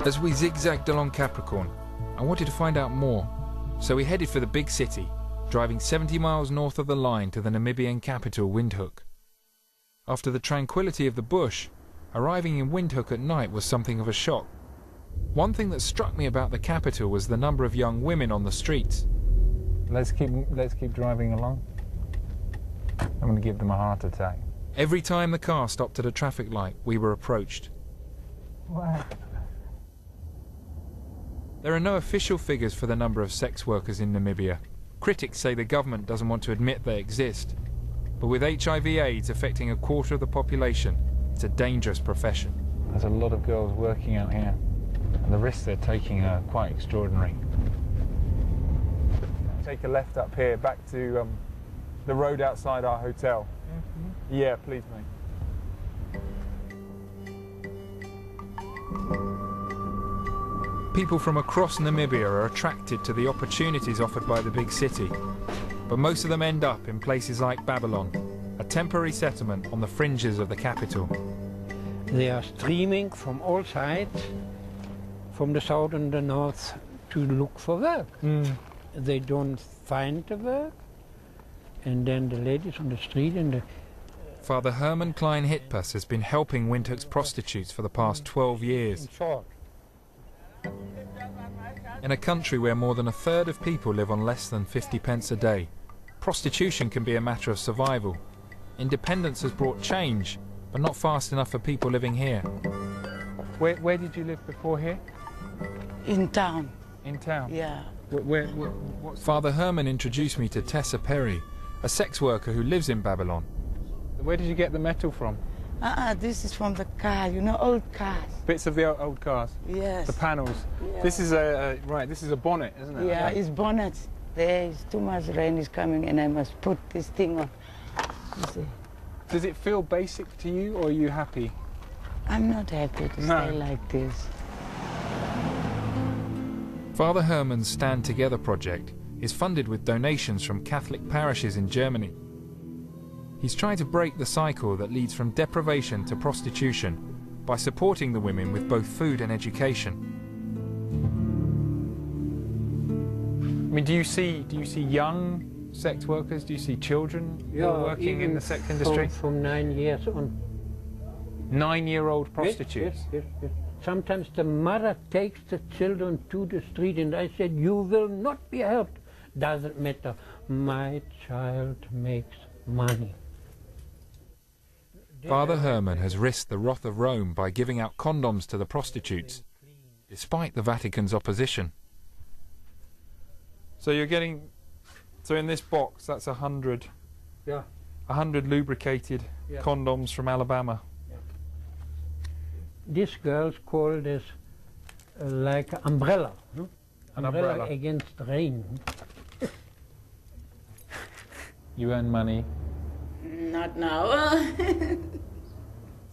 As we zigzagged along Capricorn, I wanted to find out more, so we headed for the big city, driving 70 miles north of the line to the Namibian capital, Windhoek. After the tranquility of the bush, arriving in Windhoek at night was something of a shock. One thing that struck me about the capital was the number of young women on the streets. Let's keep driving along. I'm going to give them a heart attack. Every time the car stopped at a traffic light, we were approached. What? There are no official figures for the number of sex workers in Namibia. Critics say the government doesn't want to admit they exist. But with HIV/AIDS affecting a quarter of the population, it's a dangerous profession. There's a lot of girls working out here, and the risks they're taking are quite extraordinary. Take a left up here, back to the road outside our hotel. Mm-hmm. Yeah, please, mate. People from across Namibia are attracted to the opportunities offered by the big city, but most of them end up in places like Babylon, a temporary settlement on the fringes of the capital. They are streaming from all sides, from the south and the north, to look for work. They don't find the work, and then the ladies on the street and the... Father Herman Klein Hitpas has been helping Windhoek's prostitutes for the past 12 years. In a country where more than a third of people live on less than 50 pence a day, prostitution can be a matter of survival. Independence has brought change, but not fast enough for people living here. Where did you live before here? In town. In town? Yeah. Father Herman introduced me to Tessa Perry, a sex worker who lives in Babylon. Where did you get the metal from? This is from the car, you know, old cars. Bits of the old cars? Yes. The panels? Yeah. This is a bonnet, isn't it? Yeah, it's bonnet. There is too much rain is coming and I must put this thing on. You see. Does it feel basic to you, or are you happy? I'm not happy to stay like this. Father Herman's Stand Together project is funded with donations from Catholic parishes in Germany. He's trying to break the cycle that leads from deprivation to prostitution by supporting the women with both food and education. I mean, do you see young sex workers? Do you see children working in the sex industry? From 9 years on. 9-year-old prostitutes? Yes. Sometimes the mother takes the children to the street and I said, you will not be helped. Doesn't matter. My child makes money. Father Herman has risked the wrath of Rome by giving out condoms to the prostitutes, despite the Vatican's opposition. So you're getting... So in this box, that's 100... Yeah. 100 lubricated condoms from Alabama. Yeah. These girls call this like an umbrella. An umbrella against rain. You earn money. Not now.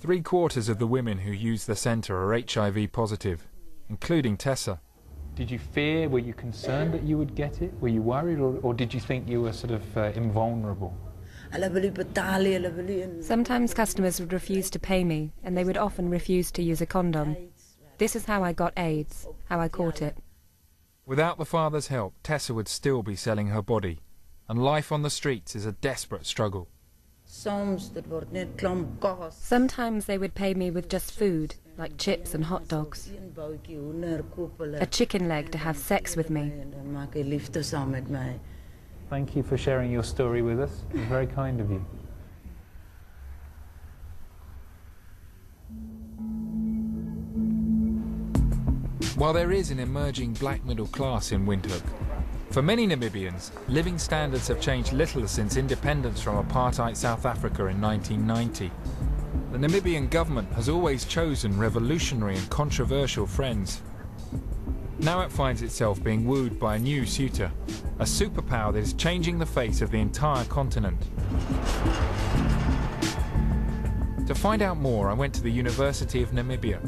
3/4 of the women who use the centre are HIV positive, including Tessa. Did you fear, were you concerned that you would get it? Were you worried, or did you think you were sort of invulnerable? Sometimes customers would refuse to pay me, and they would often refuse to use a condom. This is how I got AIDS, how I caught it. Without the father's help, Tessa would still be selling her body, and life on the streets is a desperate struggle. Sometimes they would pay me with just food, like chips and hot dogs. A chicken leg to have sex with me. Thank you for sharing your story with us. It's very kind of you. While there is an emerging black middle class in Windhoek, for many Namibians, living standards have changed little since independence from apartheid South Africa in 1990. The Namibian government has always chosen revolutionary and controversial friends. Now it finds itself being wooed by a new suitor, a superpower that is changing the face of the entire continent. To find out more, I went to the University of Namibia.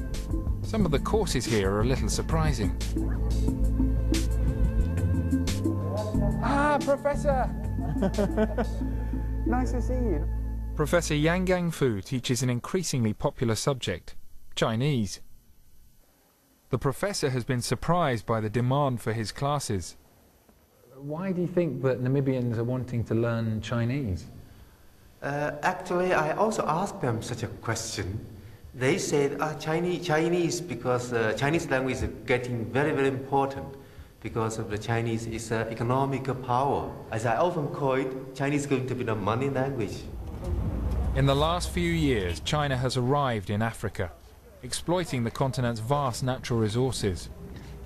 Some of the courses here are a little surprising. Ah, Professor! Nice to see you. Professor Yangang Fu teaches an increasingly popular subject, Chinese. The professor has been surprised by the demand for his classes. Why do you think that Namibians are wanting to learn Chinese? Actually, I also asked them such a question. They said Chinese because Chinese language is getting very, very important because of the Chinese is economic power. As I often call it, Chinese is going to be the money language. In the last few years, China has arrived in Africa, exploiting the continent's vast natural resources.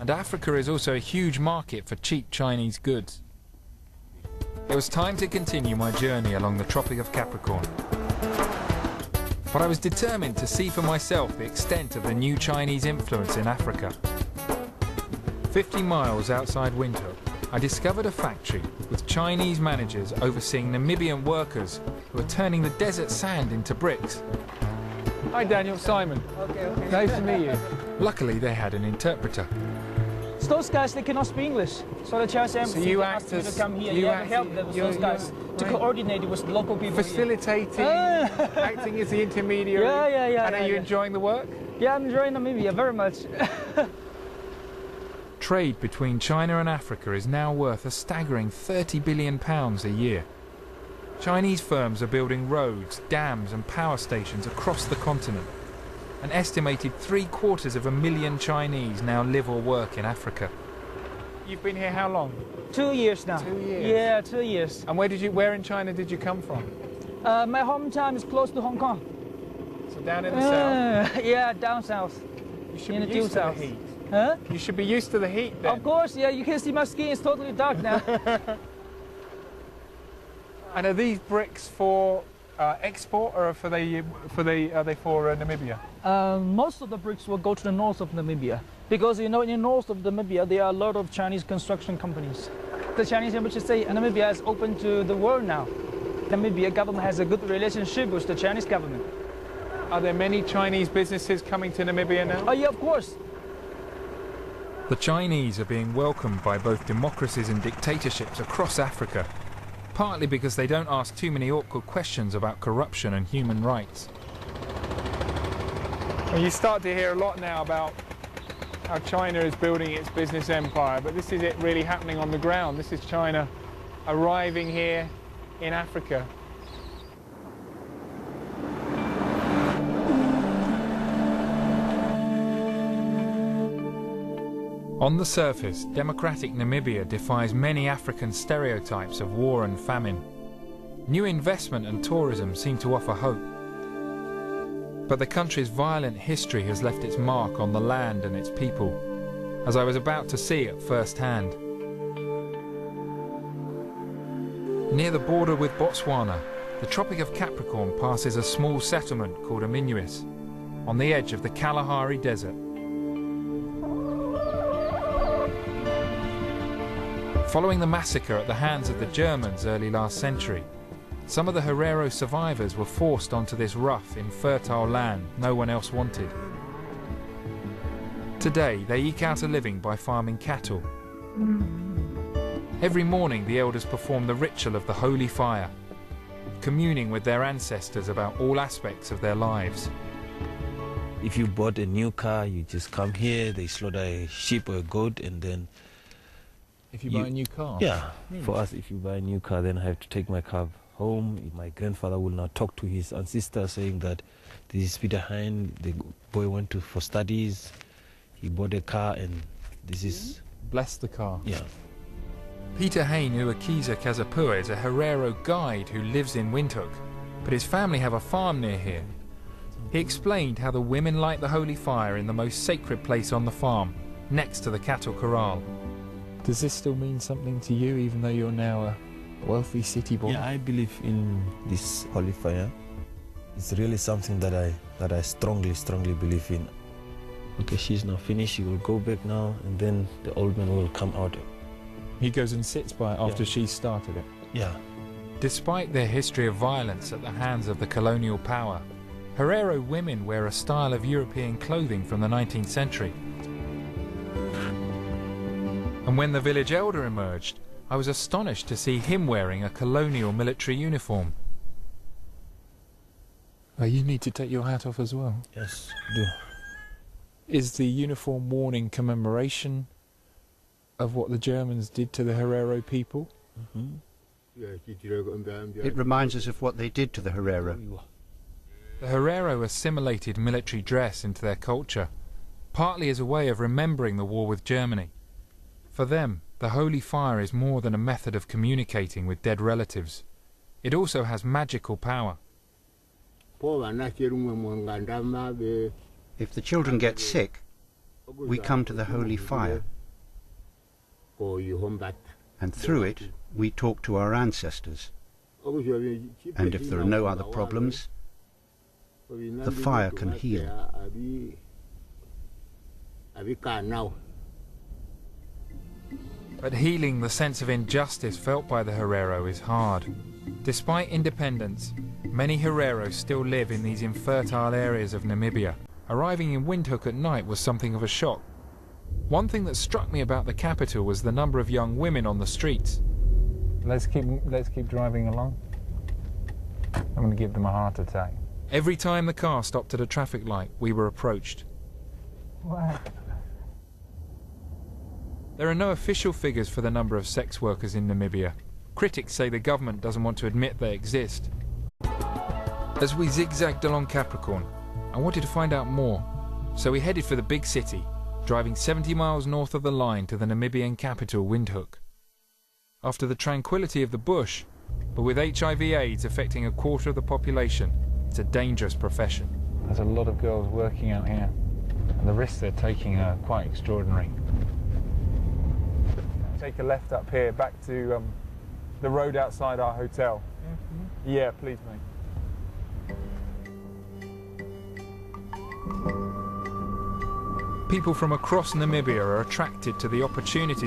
And Africa is also a huge market for cheap Chinese goods. It was time to continue my journey along the Tropic of Capricorn. But I was determined to see for myself the extent of the new Chinese influence in Africa. 50 miles outside Windhoek, I discovered a factory with Chinese managers overseeing Namibian workers who are turning the desert sand into bricks. Hi Daniel, Simon. Okay. Nice to meet you. Luckily they had an interpreter. So those guys, they cannot speak English. So the Chinese embassy asked me to come here. You have to help them with those guys to coordinate it with the local people. Facilitating, acting as the intermediary. Yeah. And are you enjoying the work? Yeah, I'm enjoying Namibia very much. Trade between China and Africa is now worth a staggering £30 billion a year. Chinese firms are building roads, dams and power stations across the continent. An estimated 750,000 Chinese now live or work in Africa. You've been here how long? 2 years now. 2 years? Yeah, 2 years. And where in China did you come from? My hometown is close to Hong Kong. So down in the south? Yeah, down south. You should be used to the heat. Huh? You should be used to the heat then. Of course, yeah, you can see my skin is totally dark now. And are these bricks for export or are they for Namibia? Most of the bricks will go to the north of Namibia because in the north of Namibia there are a lot of Chinese construction companies. The Chinese embassy say Namibia is open to the world now. Namibia government has a good relationship with the Chinese government. Are there many Chinese businesses coming to Namibia now? Oh yeah, of course. The Chinese are being welcomed by both democracies and dictatorships across Africa, partly because they don't ask too many awkward questions about corruption and human rights. Well, you start to hear a lot now about how China is building its business empire, but this is it really happening on the ground. This is China arriving here in Africa. On the surface, democratic Namibia defies many African stereotypes of war and famine. New investment and tourism seem to offer hope. But the country's violent history has left its mark on the land and its people, as I was about to see at first hand. Near the border with Botswana, the Tropic of Capricorn passes a small settlement called Aminuis, on the edge of the Kalahari Desert. Following the massacre at the hands of the Germans early last century, some of the Herero survivors were forced onto this rough, infertile land no one else wanted. Today, they eke out a living by farming cattle. Every morning, the elders perform the ritual of the holy fire, communing with their ancestors about all aspects of their lives. If you bought a new car, you just come here, they slaughter a sheep or a goat, and then... If you buy a new car? Yeah. For us, if you buy a new car, then I have to take my car home. My grandfather will now talk to his ancestor saying that this is Peter Hein, the boy went for studies, he bought a car, and this is... Bless the car. Yeah. Peter Hein Uakiza Kazapua is a Herero guide who lives in Windhoek, but his family have a farm near here. He explained how the women light the holy fire in the most sacred place on the farm, next to the cattle corral. Does this still mean something to you, even though you're now a wealthy city boy? Yeah, I believe in this holy fire. It's really something that I strongly believe in. Okay, she's now finished, she will go back now, and then the old man will come out. He goes and sits by it after she's started it? Yeah. Despite their history of violence at the hands of the colonial power, Herero women wear a style of European clothing from the 19th century. And when the village elder emerged, I was astonished to see him wearing a colonial military uniform. Oh, you need to take your hat off as well. Yes, do. is the uniform worn in commemoration of what the Germans did to the Herero people? Mm-hmm. It reminds us of what they did to the Herero. The Herero assimilated military dress into their culture, partly as a way of remembering the war with Germany. For them, the holy fire is more than a method of communicating with dead relatives. It also has magical power. If the children get sick, we come to the holy fire, and through it we talk to our ancestors. And if there are no other problems, the fire can heal. But healing the sense of injustice felt by the Herero is hard. Despite independence, many Hereros still live in these infertile areas of Namibia. Arriving in Windhoek at night was something of a shock. One thing that struck me about the capital was the number of young women on the streets. Let's keep driving along. I'm going to give them a heart attack. Every time the car stopped at a traffic light, we were approached. Wow. There are no official figures for the number of sex workers in Namibia. Critics say the government doesn't want to admit they exist. As we zigzagged along Capricorn, I wanted to find out more, so we headed for the big city, driving 70 miles north of the line to the Namibian capital, Windhoek. After the tranquility of the bush, but with HIV/AIDS affecting 1/4 of the population, it's a dangerous profession. There's a lot of girls working out here, and the risks they're taking are quite extraordinary. Take a left up here, back to the road outside our hotel. Mm-hmm. Yeah, please, mate. People from across Namibia are attracted to the opportunities